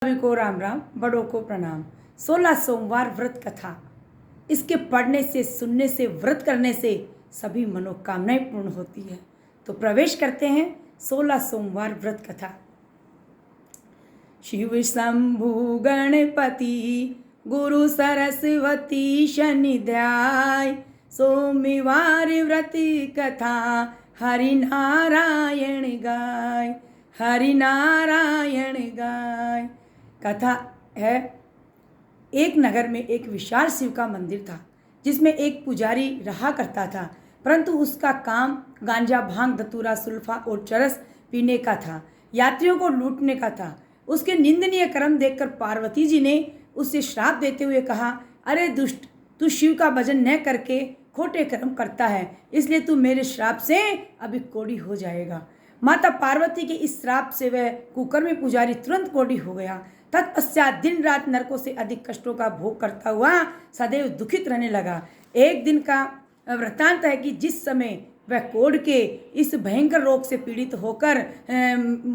सभी को राम राम, बड़ों को प्रणाम। 16 सोमवार व्रत कथा। इसके पढ़ने से, सुनने से, व्रत करने से सभी मनोकामनाएं पूर्ण होती है। तो प्रवेश करते हैं 16 सोमवार व्रत कथा। शिव शंभु गणपति गुरु सरस्वती शनि ध्याय, सोमवार व्रत कथा हरि नारायण गाय, हरि नारायण गाय। कथा है, एक नगर में एक विशाल शिव का मंदिर था, जिसमें एक पुजारी रहा करता था, परंतु उसका काम गांजा, भांग, धतूरा, सुल्फा और चरस पीने का था, यात्रियों को लूटने का था। उसके निंदनीय कर्म देखकर पार्वती जी ने उसे श्राप देते हुए कहा, अरे दुष्ट, तू शिव का भजन न करके खोटे कर्म करता है, इसलिए तू मेरे श्राप से अभी कोढ़ी हो जाएगा। माता पार्वती के इस श्राप से वह कुकर्मी पुजारी तुरंत कोढ़ी हो गया। तत्पश्चात दिन रात नरकों से अधिक कष्टों का भोग करता हुआ सदैव दुखित रहने लगा। एक दिन का वृत्तांत है कि जिस समय वह कोढ़ के इस भयंकर रोग से पीड़ित होकर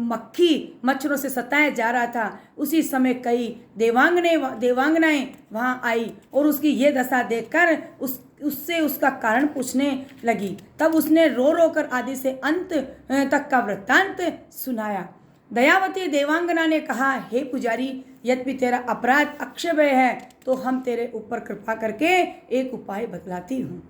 मक्खी मच्छरों से सताया जा रहा था, उसी समय कई देवांगनाएं वहां आई और उसकी ये दशा देखकर उससे उसका कारण पूछने लगी। तब उसने रो रो कर आदि से अंत तक का वृत्तांत सुनाया। दयावती देवांगना ने कहा, हे पुजारी, यद्यपि तेरा अपराध अक्षय है, तो हम तेरे ऊपर कृपा करके एक उपाय बतलाती हूँ।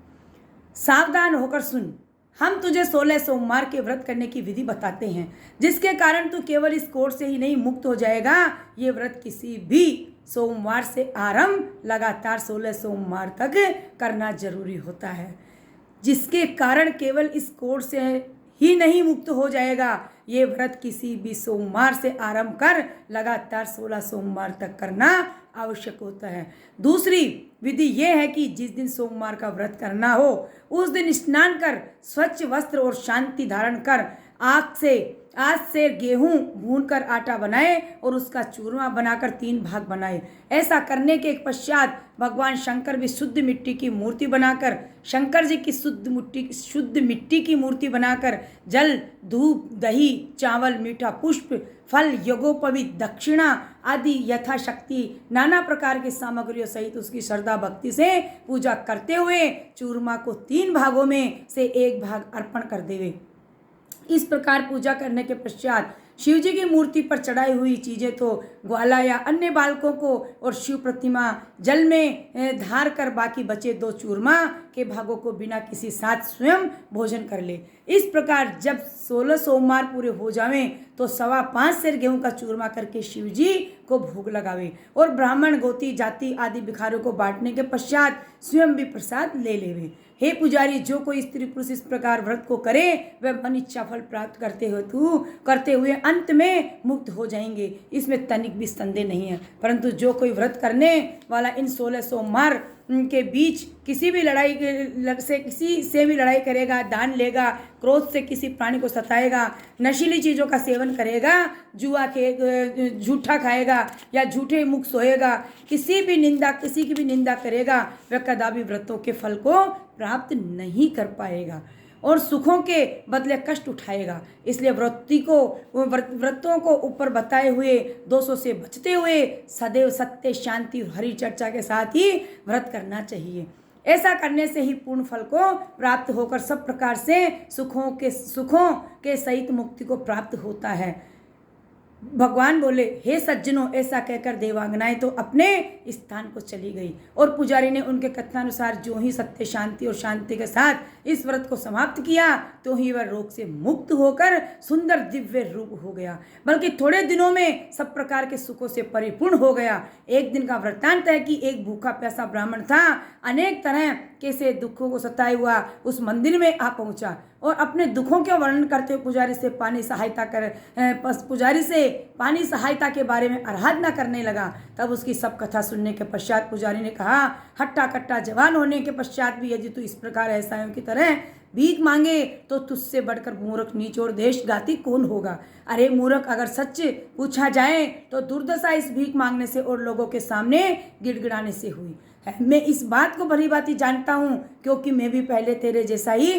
सावधान होकर सुन। हम तुझे 16 सोमवार के व्रत करने की विधि बताते हैं, जिसके कारण तू केवल इस कोढ़ से ही नहीं मुक्त हो जाएगा। ये व्रत किसी भी सोमवार से आरंभ लगातार 16 सोमवार तक करना जरूरी होता है, जिसके कारण केवल इस कोढ़ से ही नहीं मुक्त हो जाएगा। ये व्रत किसी भी सोमवार से आरंभ कर लगातार 16 सोमवार तक करना आवश्यक होता है। दूसरी विधि यह है कि जिस दिन सोमवार का व्रत करना हो, उस दिन स्नान कर स्वच्छ वस्त्र और शांति धारण कर आज से गेहूं भूनकर आटा बनाए और उसका चूरमा बनाकर 3 भाग बनाए। ऐसा करने के पश्चात भगवान शंकर भी शुद्ध मिट्टी की मूर्ति बनाकर, शंकर जी की शुद्ध मिट्टी की मूर्ति बनाकर जल, धूप, दही, चावल, मीठा पुष्प, फल, यज्ञोपवीत, दक्षिणा आदि यथाशक्ति नाना प्रकार की सामग्रियों सहित उसकी श्रद्धा भक्ति से पूजा करते हुए चूरमा को 3 भागों में से 1 भाग अर्पण कर देवे। इस प्रकार पूजा करने के पश्चात शिव जी की मूर्ति पर चढ़ाई हुई चीजें तो ग्वाला या अन्य बालकों को और शिव प्रतिमा जल में धार कर बाकी बचे 2 चूरमा के भागों को बिना किसी साथ स्वयं भोजन कर ले। इस प्रकार जब 16 सोमवार पूरे हो जावें तो 5.25 सेर गेहूं का चूरमा करके शिव जी को भोग लगावे और ब्राह्मण, गोती, जाति आदि भिखारियों को बांटने के पश्चात स्वयं भी प्रसाद ले लेवे। हे पुजारी, जो कोई स्त्री पुरुष इस प्रकार व्रत को करे वह मन इच्छा फल प्राप्त करते हुए अंत में मुक्त हो जाएंगे। इसमें तनिक भी संदेह नहीं है। परंतु जो कोई व्रत करने वाला इन 16 सोमवार के बीच किसी से भी लड़ाई करेगा, दान लेगा, क्रोध से किसी प्राणी को सताएगा, नशीली चीज़ों का सेवन करेगा, झूठा खाएगा या झूठे मुख सोएगा, किसी की भी निंदा करेगा, वह कदापि व्रतों के फल को प्राप्त नहीं कर पाएगा और सुखों के बदले कष्ट उठाएगा। इसलिए व्रतों को ऊपर बताए हुए दोषों से बचते हुए सदैव सत्य, शांति और हरि चर्चा के साथ ही व्रत करना चाहिए। ऐसा करने से ही पूर्ण फल को प्राप्त होकर सब प्रकार से सुखों के सहित मुक्ति को प्राप्त होता है। भगवान बोले, हे सज्जनों, ऐसा कहकर देवांगनाएं तो अपने स्थान को चली गई और पुजारी ने उनके कथनानुसार जो ही सत्य, शांति और शांति के साथ इस व्रत को समाप्त किया, तो ही वह रोग से मुक्त होकर सुंदर दिव्य रूप हो गया, बल्कि थोड़े दिनों में सब प्रकार के सुखों से परिपूर्ण हो गया। एक दिन का वृत्तांत है कि एक भूखा प्यासा ब्राह्मण था, अनेक तरह के से दुखों को सताए हुआ उस मंदिर में आ पहुंचा और अपने दुखों के वर्णन करते हुए पुजारी से पानी सहायता के बारे में आराधना करने लगा। तब उसकी सब कथा सुनने के पश्चात पुजारी ने कहा, हट्टा कट्टा जवान होने के पश्चात भी यदि तू इस प्रकार ऐसायों की तरह भीख मांगे तो तुझसे बढ़कर मूर्ख, नीच और देशघाती कौन होगा। अरे मूर्ख, अगर सच पूछा जाए तो दुर्दशा इस भीख मांगने से और लोगों के सामने गिड़गिड़ाने से हुई है। मैं इस बात को भली भांति जानता हूँ, क्योंकि मैं भी पहले तेरे जैसा ही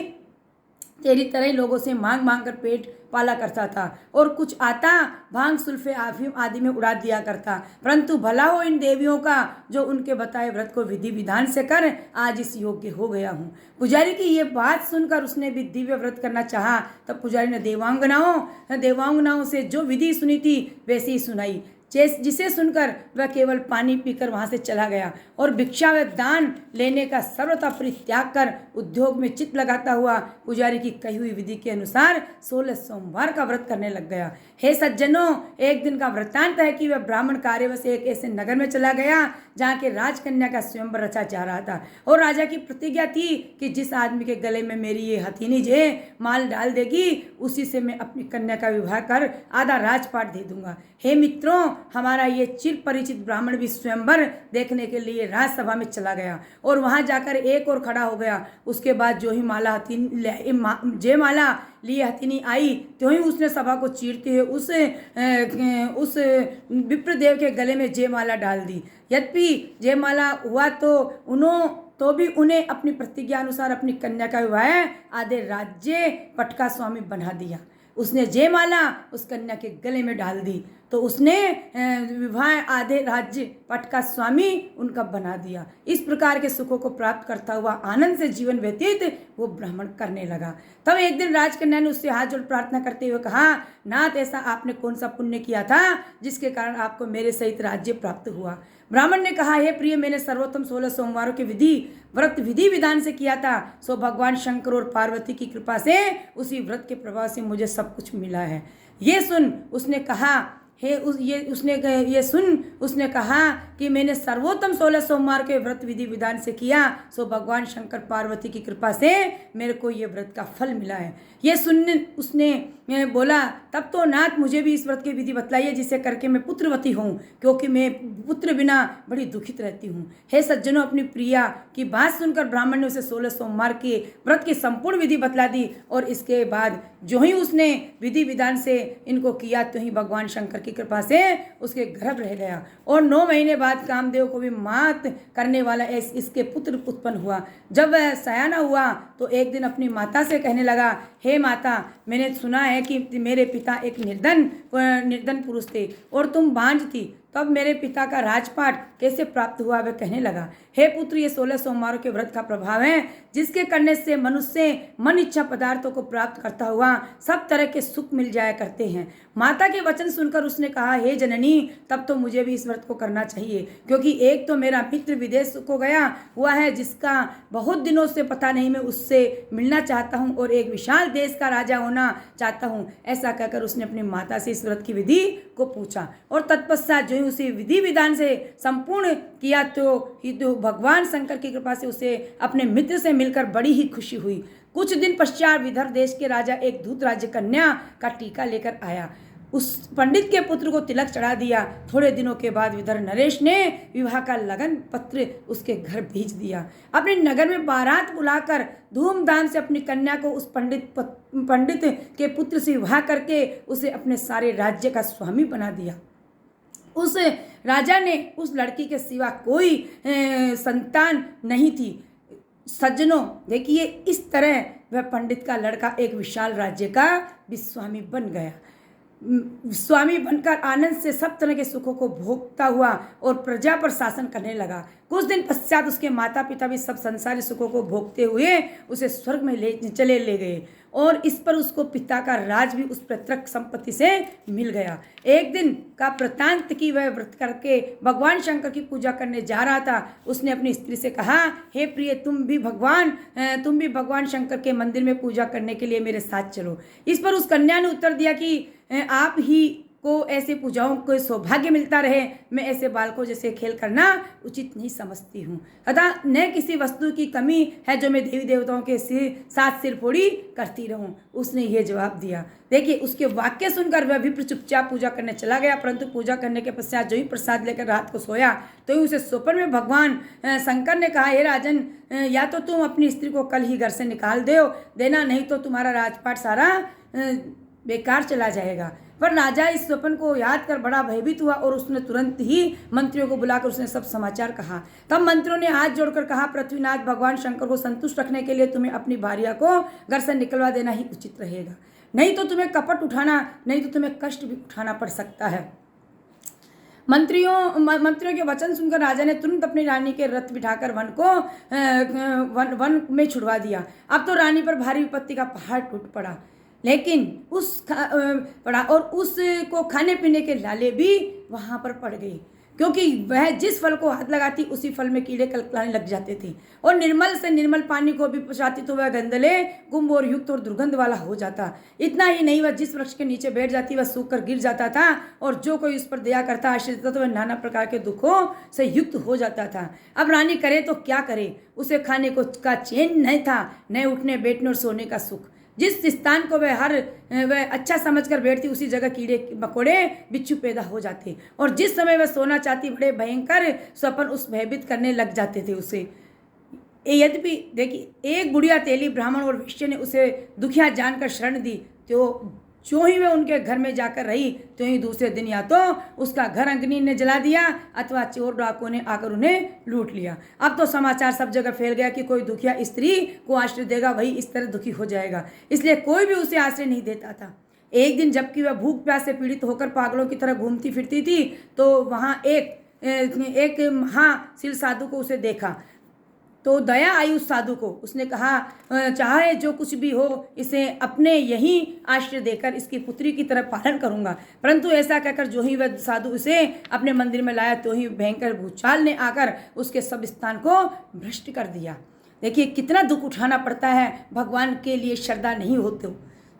तेरी तरह ही लोगों से मांग मांग कर पेट पाला करता था और कुछ आता भांग सुल्फे अफीम आदि में उड़ा दिया करता। परंतु भला हो इन देवियों का जो उनके बताए व्रत को विधि विधान से कर आज इस योग्य हो गया हूँ। पुजारी की ये बात सुनकर उसने भी दिव्य व्रत करना चाहा। तब पुजारी ने देवांगनाओं से जो विधि सुनी थी वैसी ही सुनाई, जिसे सुनकर वह केवल पानी पीकर वहां से चला गया और भिक्षा व दान लेने का सर्वथा परित्याग कर उद्योग में चित्त लगाता हुआ पुजारी की कही हुई विधि के अनुसार 16 सोमवार का व्रत करने लग गया। हे सज्जनों, एक दिन का वृत्तांत है कि वह ब्राह्मण कार्यवश एक ऐसे नगर में चला गया जहाँ के राजकन्या का स्वयंवर रचा जा रहा था और राजा की प्रतिज्ञा थी कि जिस आदमी के गले में मेरी ये हथीनी जे माल डाल देगी उसी से मैं अपनी कन्या का विवाह कर आधा राजपाट दे दूंगा। हे मित्रों, हमारा ये चिर परिचित ब्राह्मण भी स्वयंवर देखने के लिए राजसभा में चला गया और वहां जाकर एक और खड़ा हो गया। उसके बाद जो ही माला लिए हथिनी आई त्यों ही उसने सभा को चीरते हुए उस विप्रदेव के गले में जयमाला डाल दी। यद्यपि जयमाला हुआ तो भी उन्हें अपनी प्रतिज्ञा अनुसार अपनी कन्या का विवाह आधे राज्य पट का स्वामी बना दिया। उसने जयमाला उस कन्या के गले में डाल दी तो उसने विवाह आधे राज्य पट का स्वामी उनका बना दिया। इस प्रकार के सुखों को प्राप्त करता हुआ आनंद से जीवन व्यतीत वो ब्राह्मण करने लगा। तब एक दिन राजकन्या ने उससे हाथ जोड़ प्रार्थना करते हुए कहा, नाथ, ऐसा आपने कौन सा पुण्य किया था जिसके कारण आपको मेरे सहित राज्य प्राप्त हुआ? ब्राह्मण ने कहा, हे प्रिय, मैंने सर्वोत्तम 16 सोमवारों के व्रत विधि विधान से किया था। सो भगवान शंकर और पार्वती की कृपा से उसी व्रत के प्रभाव से मुझे सब कुछ मिला है। ये सुन उसने कहा कि मैंने सर्वोत्तम 16 सोमवार के व्रत विधि विधान से किया, सो भगवान शंकर पार्वती की कृपा से मेरे को ये व्रत का फल मिला है। ये सुन उसने बोला, तब तो नाथ, मुझे भी इस व्रत की विधि बतलाइए जिसे करके मैं पुत्रवती हूँ, क्योंकि मैं पुत्र बिना बड़ी दुखित रहती हूँ। हे सज्जनों, अपनी प्रिया की बात सुनकर ब्राह्मण ने उसे 16 सोमवार के व्रत की संपूर्ण विधि बतला दी और इसके बाद जो ही उसने विधि विधान से इनको किया तो ही भगवान शंकर की कृपा से उसके गर्भ रह गया और 9 महीने बाद कामदेव को भी मात करने वाला इसके पुत्र उत्पन्न हुआ। जब वह सयाना हुआ तो एक दिन अपनी माता से कहने लगा, हे माता, मैंने सुना है कि मेरे पिता एक निर्धन पुरुष थे और तुम बांझ थी, तब मेरे पिता का राजपाट कैसे प्राप्त हुआ? वह कहने लगा, हे पुत्र, ये 16 सोमवारों के व्रत का प्रभाव है जिसके करने से मनुष्य मन इच्छा पदार्थों को प्राप्त करता हुआ सब तरह के सुख मिल जाया करते हैं। माता के वचन सुनकर उसने कहा, हे जननी, तब तो मुझे भी इस व्रत को करना चाहिए, क्योंकि एक तो मेरा मित्र विदेश को गया हुआ है जिसका बहुत दिनों से पता नहीं, मैं उससे मिलना चाहता हूँ और एक विशाल देश का राजा होना चाहता हूँ। ऐसा कहकर उसने अपनी माता से इस व्रत की विधि को पूछा और तत्पश्चात जो ही उसे विधि विधान से संपूर्ण किया तो भगवान शंकर की कृपा से उसे अपने मित्र से मिलकर बड़ी ही खुशी हुई। कुछ दिन पश्चात विदर्भ देश के राजा एक दूत राज्य कन्या का टीका लेकर आया। उस पंडित के पुत्र को तिलक चढ़ा दिया। थोड़े दिनों के बाद विदर्भ नरेश ने विवाह का लगन पत्र उसके घर भेज दिया। अपने नगर में बारात बुलाकर धूमधाम से अपनी कन्या को उस पंडित के पुत्र से विवाह करके उसे अपने सारे राज्य का स्वामी बना दिया। उस राजा ने उस लड़की के सिवा कोई संतान नहीं थी। सज्जनों, देखिए, इस तरह वह पंडित का लड़का एक विशाल राज्य का भी स्वामी बन गया। स्वामी बनकर आनंद से सब तरह के सुखों को भोगता हुआ और प्रजा पर शासन करने लगा। कुछ दिन पश्चात उसके माता पिता भी सब संसारी सुखों को भोगते हुए उसे स्वर्ग में ले गए और इस पर उसको पिता का राज भी उस पैतृक संपत्ति से मिल गया। एक दिन का वृत्तांत की वह व्रत करके भगवान शंकर की पूजा करने जा रहा था। उसने अपनी स्त्री से कहा, हे प्रिय, तुम भी भगवान शंकर के मंदिर में पूजा करने के लिए मेरे साथ चलो। इस पर उस कन्या ने उत्तर दिया कि आप ही को ऐसे पूजाओं को सौभाग्य मिलता रहे, मैं ऐसे बालकों जैसे खेल करना उचित नहीं समझती हूँ। अतः न किसी वस्तु की कमी है जो मैं देवी देवताओं के साथ सिरफोड़ी करती रहूँ। उसने ये जवाब दिया। देखिए, उसके वाक्य सुनकर वह विप्र चुपचाप पूजा करने चला गया, परंतु पूजा करने के पश्चात जो ही प्रसाद लेकर रात को सोया तो ही उसे स्वप्न में भगवान शंकर ने कहा, हे राजन, या तो तुम अपनी स्त्री को कल ही घर से निकाल देना, नहीं तो तुम्हारा राजपाट सारा बेकार चला जाएगा। पर राजा इस स्वप्न को याद कर बड़ा भयभीत हुआ और उसने तुरंत ही मंत्रियों को बुलाकर उसने सब समाचार कहा। तब मंत्रियों ने हाथ जोड़कर कहा, पृथ्वीनाथ भगवान शंकर को संतुष्ट रखने के लिए तुम्हें अपनी भार्या को घर से निकलवा देना ही उचित रहेगा, नहीं तो तुम्हें कष्ट भी उठाना पड़ सकता है। मंत्रियों के वचन सुनकर राजा ने तुरंत अपनी रानी के रथ बिठाकर वन में छुड़वा दिया। अब तो रानी पर भारी विपत्ति का पहाड़ टूट पड़ा, लेकिन उसको खाने पीने के लाले भी वहां पर पड़ गए, क्योंकि वह जिस फल को हाथ लगाती उसी फल में कीड़े कलकलाने लग जाते थे, और निर्मल से निर्मल पानी को भी पहुँचाती तो वह गंदले, गुम और युक्त और दुर्गंध वाला हो जाता। इतना ही नहीं, वह जिस वृक्ष के नीचे बैठ जाती वह सूख कर गिर जाता था, और जो कोई उस पर दया करता, आश्रय देता तो वह नाना प्रकार के दुखों से युक्त हो जाता था। अब रानी करे तो क्या करे, उसे खाने को का चैन नहीं था, न उठने बैठने और सोने का सुख। जिस स्थान को वह अच्छा समझकर बैठती उसी जगह कीड़े मकोड़े बिच्छू पैदा हो जाते, और जिस समय वह सोना चाहती बड़े भयंकर स्वप्न उस भयभीत करने लग जाते थे उसे। यद्यपि देखिए, एक बुढ़िया तेली ब्राह्मण और वैश्य ने उसे दुखिया जानकर शरण दी, तो जो ही वह उनके घर में जाकर रही तो ही दूसरे दिन या तो उसका घर अग्नि ने जला दिया अथवा चोर डाकुओं ने आकर उन्हें लूट लिया। अब तो समाचार सब जगह फैल गया कि कोई दुखिया स्त्री को आश्रय देगा वही इस तरह दुखी हो जाएगा, इसलिए कोई भी उसे आश्रय नहीं देता था। एक दिन जबकि वह भूख प्यास से पीड़ित होकर पागलों की तरह घूमती फिरती थी, तो वहाँ एक महाशील साधु को उसे देखा, तो दया आई उस साधु को। उसने कहा, चाहे जो कुछ भी हो इसे अपने यहीं आश्रय देकर इसकी पुत्री की तरह पालन करूंगा। परंतु ऐसा कहकर जो ही वह साधु उसे अपने मंदिर में लाया तो ही भयंकर भूचाल ने आकर उसके सब स्थान को भ्रष्ट कर दिया। देखिए कितना दुख उठाना पड़ता है भगवान के लिए श्रद्धा नहीं होते।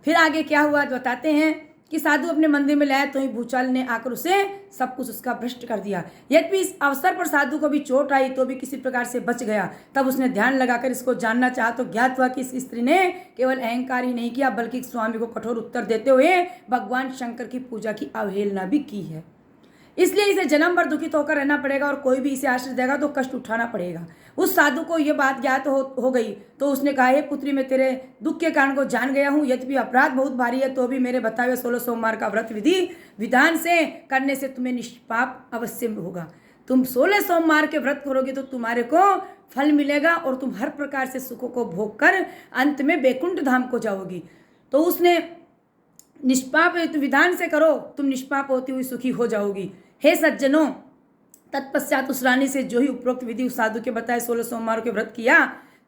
फिर आगे क्या हुआ बताते हैं कि साधु अपने मंदिर में लाया तो ही भूचाल ने आकर उसे सब कुछ उसका भ्रष्ट कर दिया। यद्यपि इस अवसर पर साधु को भी चोट आई तो भी किसी प्रकार से बच गया। तब उसने ध्यान लगाकर इसको जानना चाहा तो ज्ञात हुआ कि इस स्त्री ने केवल अहंकार ही नहीं किया बल्कि स्वामी को कठोर उत्तर देते हुए भगवान शंकर की पूजा की अवहेलना भी की है। इसलिए इसे जन्म भर दुखित होकर रहना पड़ेगा और कोई भी इसे आश्रय देगा तो कष्ट उठाना पड़ेगा। उस साधु को यह बात ज्ञात हो गई तो उसने कहा, हे पुत्री, मैं तेरे दुख के कारण को जान गया हूँ। यद्यपि अपराध बहुत भारी है तो भी मेरे बताए 16 सोमवार का व्रत विधि विधान से करने से तुम्हें निष्पाप अवश्य होगा। तुम 16 सोमवार के व्रत करोगे तो तुम्हारे को फल मिलेगा और तुम हर प्रकार से सुखों को भोग कर अंत में बैकुंठ धाम को जाओगी। तो उसने निष्पाप विधान से करो, तुम निष्पाप होती हुई सुखी हो जाओगी। हे सज्जनों, तत्पश्चात उस रानी से जो ही उपरोक्त विधि उस साधु के बताए 16 सोमवार के व्रत किया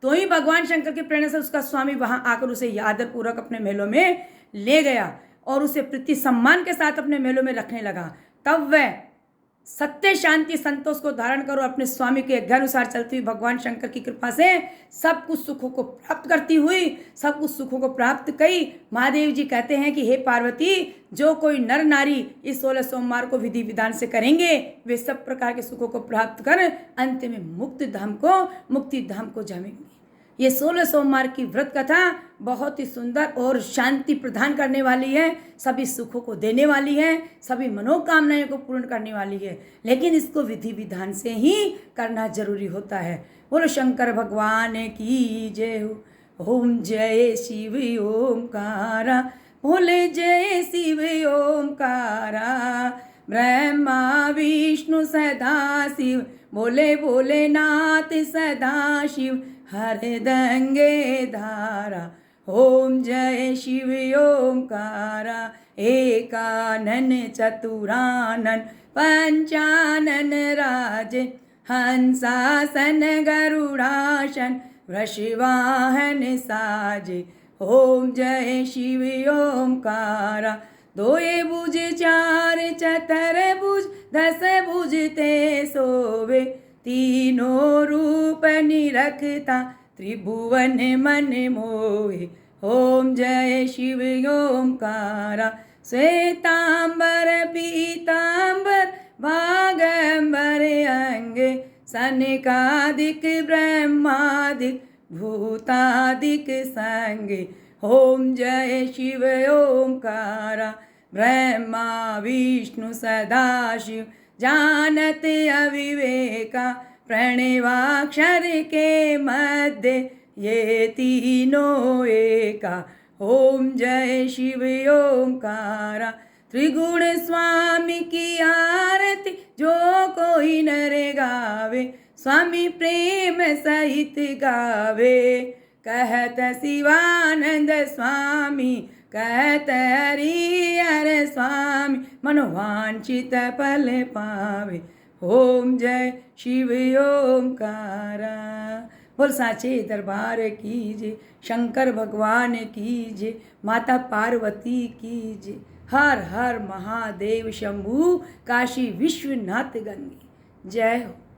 तो ही भगवान शंकर की प्रेरणा से उसका स्वामी वहां आकर उसे आदर पूर्वक अपने महलों में ले गया और उसे प्रीति सम्मान के साथ अपने महलों में रखने लगा। तब वह सत्य शांति संतोष को धारण करो अपने स्वामी के अनुसार चलती हुई भगवान शंकर की कृपा से सब कुछ सुखों को प्राप्त करती हुई सब कुछ सुखों को प्राप्त कई। महादेव जी कहते हैं कि हे पार्वती, जो कोई नर नारी इस 16 सोमवार को विधि विधान से करेंगे वे सब प्रकार के सुखों को प्राप्त कर अंत में मुक्ति धाम को जाएंगे। ये 16 सोमवार की व्रत कथा बहुत ही सुंदर और शांति प्रदान करने वाली है, सभी सुखों को देने वाली है, सभी मनोकामनाएं को पूर्ण करने वाली है, लेकिन इसको विधि विधान से ही करना जरूरी होता है। बोलो शंकर भगवान की जय हो। ओम जय शिव ओमकारा, बोले जय शिव ओमकारा, ब्रह्मा विष्णु सदा शिव, बोले भोलेनाथ सदा शिव, हरदंगे धारा। ओम जय शिव ओमकारा, एकानन चतुरानन पंचानन राजे, हंसासन गरुड़ासन वृषवाहन साजे। ओम जय शिव ओमकारा, दोए भुज चार चतर भुज 10 भुज ते सोवे, तीनों रूप निरखता त्रिभुवन मन मोहे। ओम जय शिव ओमकारा, श्वेतांबर पीतांबर बागंबर अंगे, सनकादिक ब्रह्मादिक भूतादिक संगे। ओम जय शिव ओमकारा, ब्रह्मा विष्णु सदाशिव, जानत अविवेका, प्रणवाक्षर के मध्य ये तीनों एका। ओम जय शिव ओंकारा। त्रिगुण स्वामी की आरती जो कोई नर गावे, स्वामी प्रेम सहित गावे। कहत शिवानंद स्वामी, कहत हरिहर स्वामी, मनोवांछित फल पावे। ओम जय शिव ओंकारा। बोल साचे दरबार की जय, शंकर भगवान की जय, माता पार्वती की जय। हर हर महादेव शंभू, काशी विश्वनाथ गंगे। जय हो।